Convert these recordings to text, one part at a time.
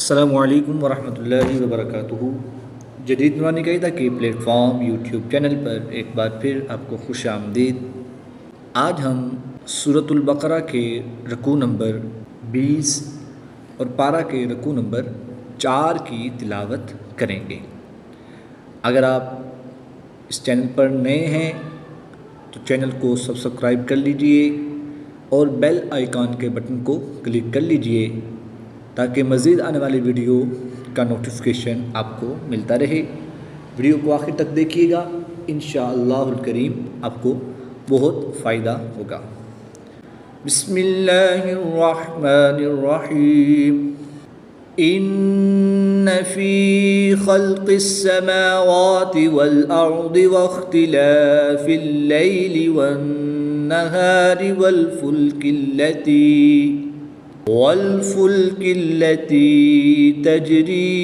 السلام علیکم ورحمۃ اللہ وبرکاتہ۔ جدید نورانی قاعدہ کے پلیٹ فارم یوٹیوب چینل پر ایک بار پھر آپ کو خوش آمدید۔ آج ہم سورۃ البقرہ کے رکوع نمبر 20 اور پارہ کے رکوع نمبر 4 کی تلاوت کریں گے۔ اگر آپ اس چینل پر نئے ہیں تو چینل کو سبسکرائب کر لیجئے اور بیل آئیکن کے بٹن کو کلک کر لیجئے تاکہ مزید آنے والی ویڈیو کا نوٹیفیکیشن آپ کو ملتا رہے۔ ویڈیو کو آخر تک دیکھیے گا، انشاءاللہ الکریم آپ کو بہت فائدہ ہوگا۔ بسم اللہ الرحمن الرحیم۔ ان فی خلق السماوات والارض واختلاف اللیل والنہار والفلک التي تجری۔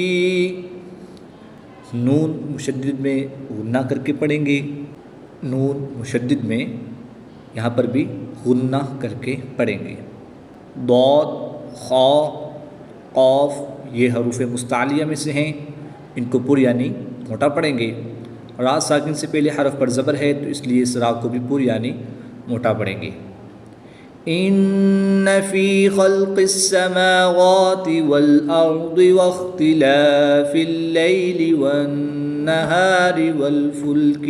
نون مشدد میں غنہ کر کے پڑھیں گے، نون مشدد میں یہاں پر بھی غنہ کر کے پڑھیں گے۔ ضاد، خا، قاف یہ حروف مستعلیہ میں سے ہیں، ان کو پر یعنی موٹا پڑھیں گے۔ را ساکن سے پہلے حرف پر زبر ہے تو اس لیے اس را کو بھی پر یعنی موٹا پڑھیں گے۔ ان فی خلق السماوات والارض واختلاف اللیل والنہار والفلک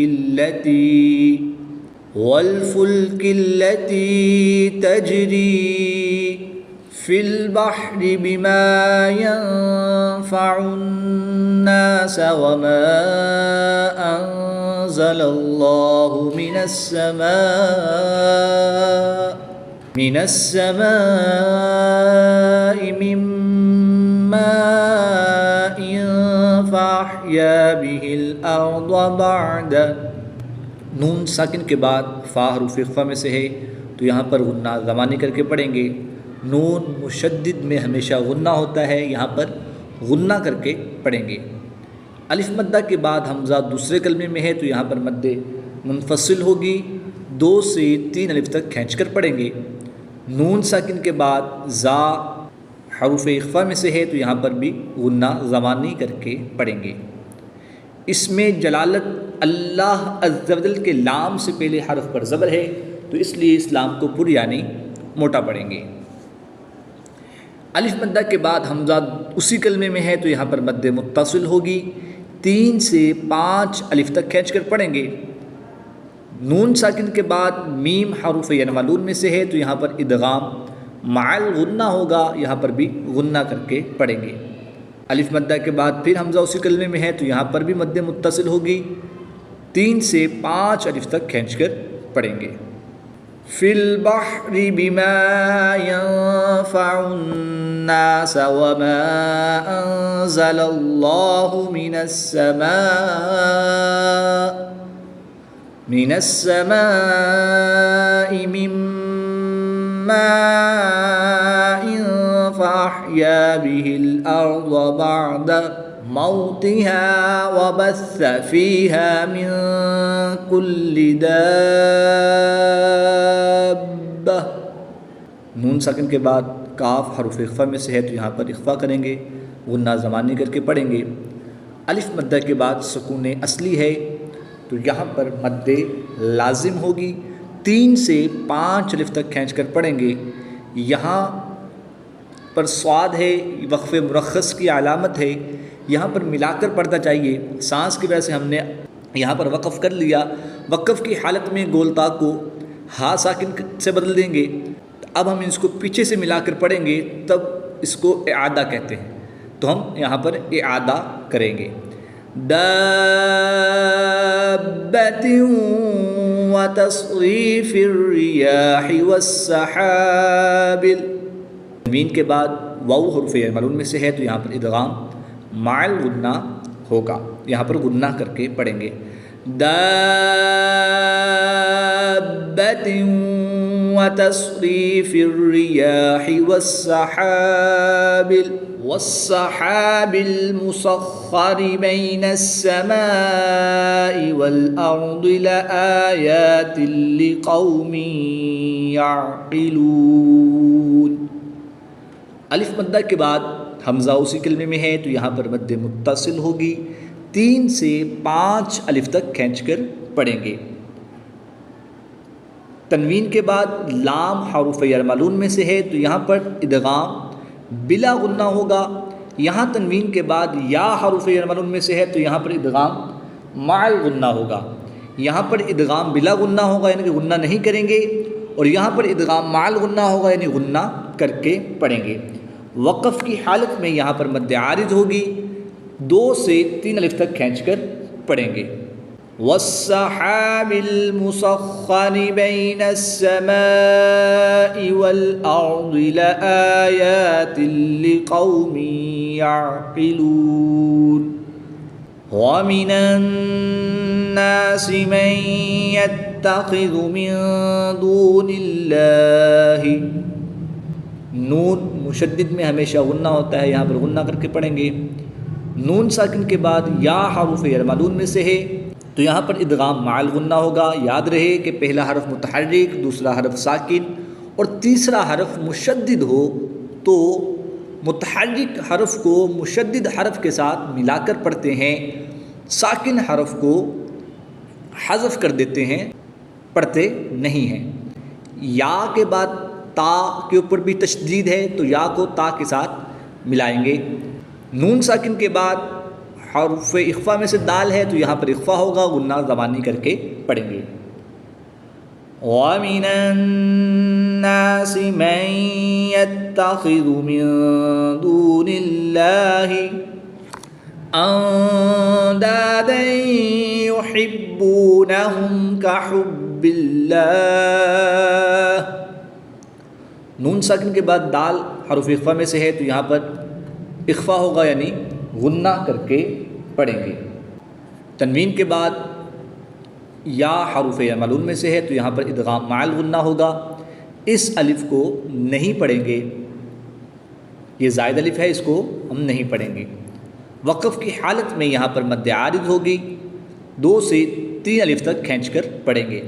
التي تجری فی البحر بما ينفع الناس وما انزل اللہ من السماء من ماء فأحيا به الأرض بعد۔ نون ساکن کے بعد فا حروف اخفا میں سے ہے تو یہاں پر غنہ زمانی کر کے پڑھیں گے۔ نون مشدد میں ہمیشہ غنہ ہوتا ہے، یہاں پر غنہ کر کے پڑھیں گے۔ الف مدہ کے بعد حمزہ دوسرے کلمے میں ہے تو یہاں پر مد منفصل ہوگی، 2 سے 3 الف تک کھینچ کر پڑھیں گے۔ نون ساکن کے بعد زا حروف اخفا میں سے ہے تو یہاں پر بھی غنہ زمانی کر کے پڑھیں گے۔ اس میں جلالت اللہ عز و جل کے لام سے پہلے حرف پر زبر ہے تو اس لیے اس لام کو پر یعنی موٹا پڑھیں گے۔ الف مدہ کے بعد حمزہ اسی کلمے میں ہے تو یہاں پر مد متصل ہوگی، 3 سے 5 الف تک کھینچ کر پڑھیں گے۔ نون ساکن کے بعد میم حروف ینملون میں سے ہے تو یہاں پر ادغام مع الغنہ ہوگا، یہاں پر بھی غنہ کر کے پڑھیں گے۔ الف مدہ کے بعد پھر حمزہ اسی کلمے میں ہے تو یہاں پر بھی مد متصل ہوگی، 3 سے 5 الف تک کھینچ کر پڑھیں گے۔ فی البحر بما ينفع الناس وما انزل اللہ من السماء من ماء فأحيا به الأرض بعد موتها وبث فيها من كل دابة۔ نون ساکن کے بعد کاف حروف اخفا میں سے ہے تو یہاں پر اخفا کریں گے، غنہ زمانی کر کے پڑھیں گے۔ الف مدہ کے بعد سکون اصلی ہے تو یہاں پر مد لازم ہوگی، 3 سے 5 الف تک کھینچ کر پڑھیں گے۔ یہاں پر صاد ہے، وقف مرخص کی علامت ہے، یہاں پر ملا کر پڑھنا چاہیے۔ سانس کی وجہ سے ہم نے یہاں پر وقف کر لیا، وقف کی حالت میں گولتا کو ہا ساکن سے بدل دیں گے۔ اب ہم اس کو پیچھے سے ملا کر پڑھیں گے، تب اس کو اعادہ کہتے ہیں، تو ہم یہاں پر اعادہ کریں گے۔ دابۃ وتصریف الریاح والسحاب۔ تنوین کے بعد واو حروف ینملون میں سے ہے تو یہاں پر ادغام مع الغنہ ہوگا، یہاں پر غنہ کر کے پڑھیں گے۔ دابۃ وتصریف الریاح والسحاب المسخر بین السماء والارض لآیات لقوم یعقلون۔ الف مدہ کے بعد حمزہ اسی کلمے میں ہے تو یہاں پر مد متصل ہوگی، 3 سے 5 الف تک کھینچ کر پڑھیں گے۔ تنوین کے بعد لام حروف یرملون میں سے ہے تو یہاں پر ادغام بلا غنہ ہوگا، یہاں تنوین کے بعد یا حروف یرملون میں سے ہے تو یہاں پر ادغام مع الغنہ ہوگا، یہاں پر ادغام بلا غنہ ہوگا یعنی کہ غنہ نہیں کریں گے، اور یہاں پر ادغام مع الغنہ ہوگا یعنی غنہ کر کے پڑھیں گے۔ وقف کی حالت میں یہاں پر مد عارض ہوگی، 2 سے 3 الف تک کھینچ کر پڑھیں گے۔ والسحاب المسخر بين السماء والأرض لآيات لقوم يعقلون ومن الناس من يتخذ من دون الله، نون مشدد میں ہمیشہ غنہ ہوتا ہے، یہاں پر غنہ کر کے پڑھیں گے۔ نون ساکن کے بعد یا حروف یرملون میں سے ہے تو یہاں پر ادغام مع الغنہ ہوگا۔ یاد رہے کہ پہلا حرف متحرک، دوسرا حرف ساکن اور تیسرا حرف مشدد ہو تو متحرک حرف کو مشدد حرف کے ساتھ ملا کر پڑھتے ہیں، ساکن حرف کو حذف کر دیتے ہیں، پڑھتے نہیں ہیں۔ یا کے بعد تا کے اوپر بھی تشدید ہے تو یا کو تا کے ساتھ ملائیں گے۔ نون ساکن کے بعد حرف اخفا میں سے دال ہے تو یہاں پر اخفا ہوگا، غنہ زبانی کر کے پڑھیں گے۔ وَمِنَ النَّاسِ مَن يَتَّخِذُ مِن دُونِ اللَّهِ أَندَادًا يُحِبُّونَهُمْ كَحُبِّ اللَّهِ، نون ساکن کے بعد دال حرف اخفا میں سے ہے تو یہاں پر اخفا ہوگا یعنی غنہ کر کے پڑھیں گے۔ تنوین کے بعد یا حروف یرملون میں سے ہے تو یہاں پر ادغام مع الغنہ ہوگا، اس الف کو نہیں پڑھیں گے، یہ زائد الف ہے، اس کو ہم نہیں پڑھیں گے۔ وقف کی حالت میں یہاں پر مد عارض ہوگی، 2 سے 3 الف تک کھینچ کر پڑھیں گے۔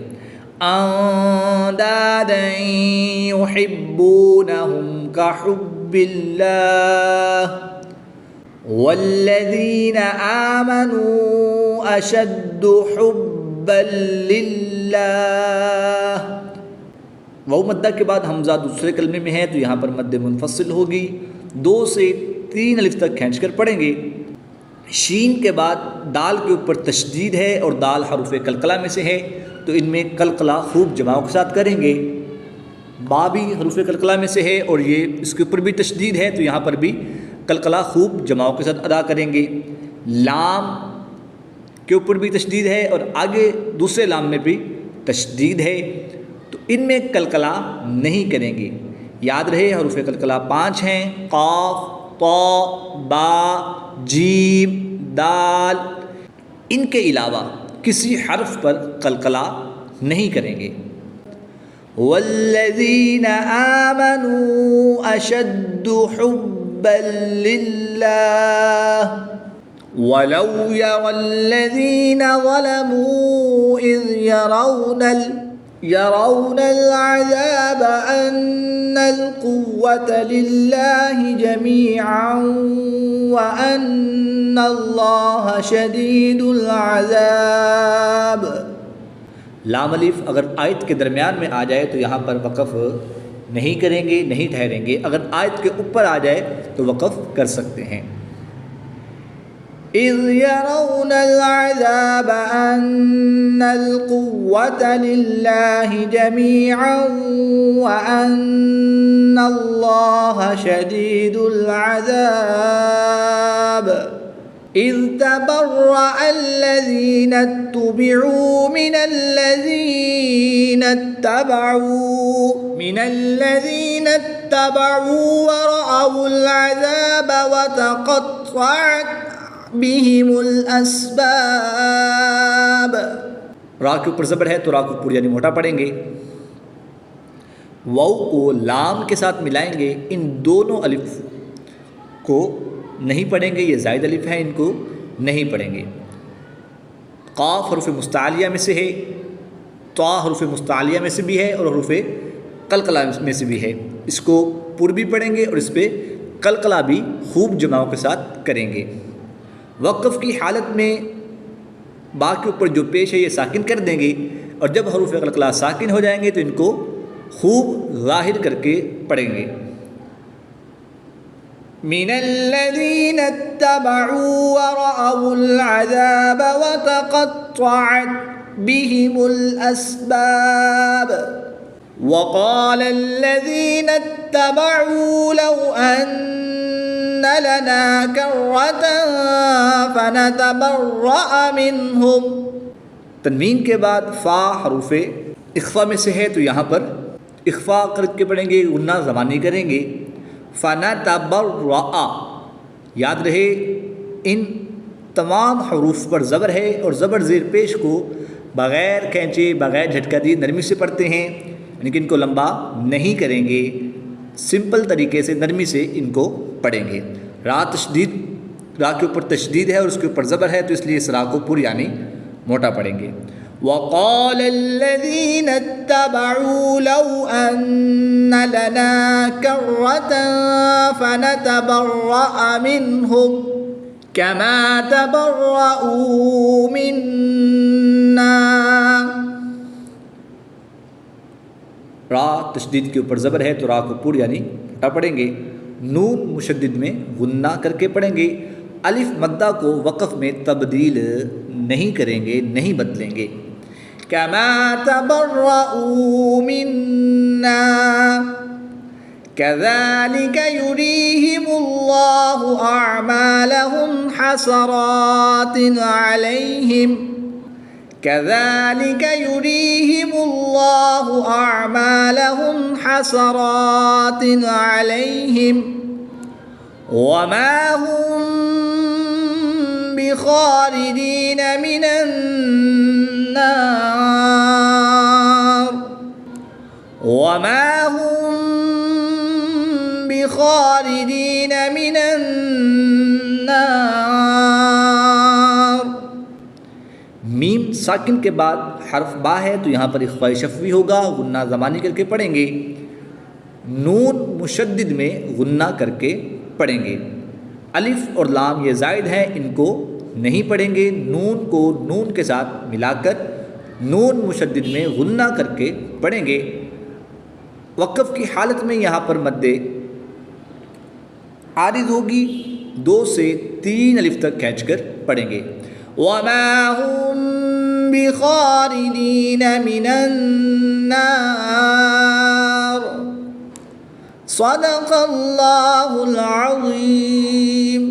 اندادا یحبونہم کحب اللہ والذین آمنوا اشد حبا للہ، واو مدہ کے بعد حمزہ دوسرے کلمے میں ہے تو یہاں پر مد منفصل ہوگی، 2 سے 3 الف تک کھینچ کر پڑھیں گے۔ شین کے بعد دال کے اوپر تشدید ہے اور دال حروف قلقلہ میں سے ہے تو ان میں قلقلہ خوب جماعوں کے ساتھ کریں گے۔ با بھی حروف قلقلہ میں سے ہے اور یہ اس کے اوپر بھی تشدید ہے تو یہاں پر بھی قلقلہ خوب جماعوں کے ساتھ ادا کریں گے۔ لام کے اوپر بھی تشدید ہے اور آگے دوسرے لام میں بھی تشدید ہے تو ان میں قلقلہ نہیں کریں گے۔ یاد رہے حروف قلقلہ 5 ہیں، قاف، طا، با، جیم، دال، ان کے علاوہ کسی حرف پر قلقلہ نہیں کریں گے۔ والذین آمنوا اشد حبا للہ ولو یری الذین ظلموا اذ يرون العذاب ان القوة للہ جميعا وان اللہ شدید العذاب۔ لام الف اگر آیت کے درمیان میں آ جائے تو یہاں پر وقف نہیں کریں گے، نہیں ٹھہریں گے، اگر آیت کے اوپر آ جائے تو وقف کر سکتے ہیں۔ اذ يرون العذاب ان القوة للہ جميعا وان اللہ شدید العذاب۔ اذ تبرأ الذین اتبعوا من الذین اتبعوا ورأوا العذاب وتقطعت بهم الاسباب۔ را کے اوپر زبر ہے تو را کو پور یعنی موٹا پڑھیں گے، واو کو لام کے ساتھ ملائیں گے، ان دونوں الف کو نہیں پڑھیں گے، یہ زائد الف ہیں، ان کو نہیں پڑھیں گے۔ قاف حروف مستعلیہ میں سے ہے، طا حروف مستعلیہ میں سے بھی ہے اور حروف قلقلہ میں سے بھی ہے، اس کو پر بھی پڑھیں گے اور اس پہ قلقلہ بھی خوب جماؤں کے ساتھ کریں گے۔ وقف کی حالت میں با کے اوپر جو پیش ہے یہ ساکن کر دیں گے، اور جب حروف قلقلہ ساکن ہو جائیں گے تو ان کو خوب ظاہر کر کے پڑھیں گے۔ من الذين اتبعوا ورأوا العذاب وتقطعت بهم الأسباب وقال الذين اتبعوا لو أن لنا كرة فنتبرأ منهم۔ تنوین کے بعد فا حروف اخفا میں سے ہے تو یہاں پر اخفا کر کے پڑھیں گے، غنہ زبانی کریں گے۔ فنتبرأ، یاد رہے ان تمام حروف پر زبر ہے، اور زبر زیر پیش کو بغیر کھینچے بغیر جھٹکا دیے نرمی سے پڑھتے ہیں، یعنی کہ ان کو لمبا نہیں کریں گے، سمپل طریقے سے نرمی سے ان کو پڑھیں گے۔ را تشدید، را کے اوپر تشدید ہے اور اس کے اوپر زبر ہے تو اس لیے اس را کو پوری یعنی موٹا پڑھیں گے۔ وقال الذين اتبعوا لو أن لنا كرة فنتبرأ منهم كما تبرؤوا منا۔ را تشدید کے اوپر زبر ہے تو را کو پور یعنی موٹا پڑھیں گے۔ نون مشدد میں غنہ کر کے پڑھیں گے۔ الف مدہ کو وقف میں تبدیل نہیں کریں گے، نہیں بدلیں گے۔ كما تبرؤوا منا كذلك يريهم الله أعمالهم حسرات عليهم كذلك يريهم الله أعمالهم حسرات عليهم وما هم بخارجين من النار وما هم بخارجين من النار۔ میم ساکن کے بعد حرف با ہے تو یہاں پر اخفاء شفوی ہوگا، غنہ زمانی کر کے پڑھیں گے۔ نون مشدد میں غنہ کر کے پڑھیں گے۔ الف اور لام یہ زائد ہیں، ان کو نہیں پڑھیں گے، نون کو نون کے ساتھ ملا کر نون مشدد میں غنہ کر کے پڑھیں گے۔ وقف کی حالت میں یہاں پر مد عارض ہوگی، 2 سے 3 الف تک کھینچ کر پڑھیں گے۔ وما هم بخارجين من النار صدق اللہ العظیم۔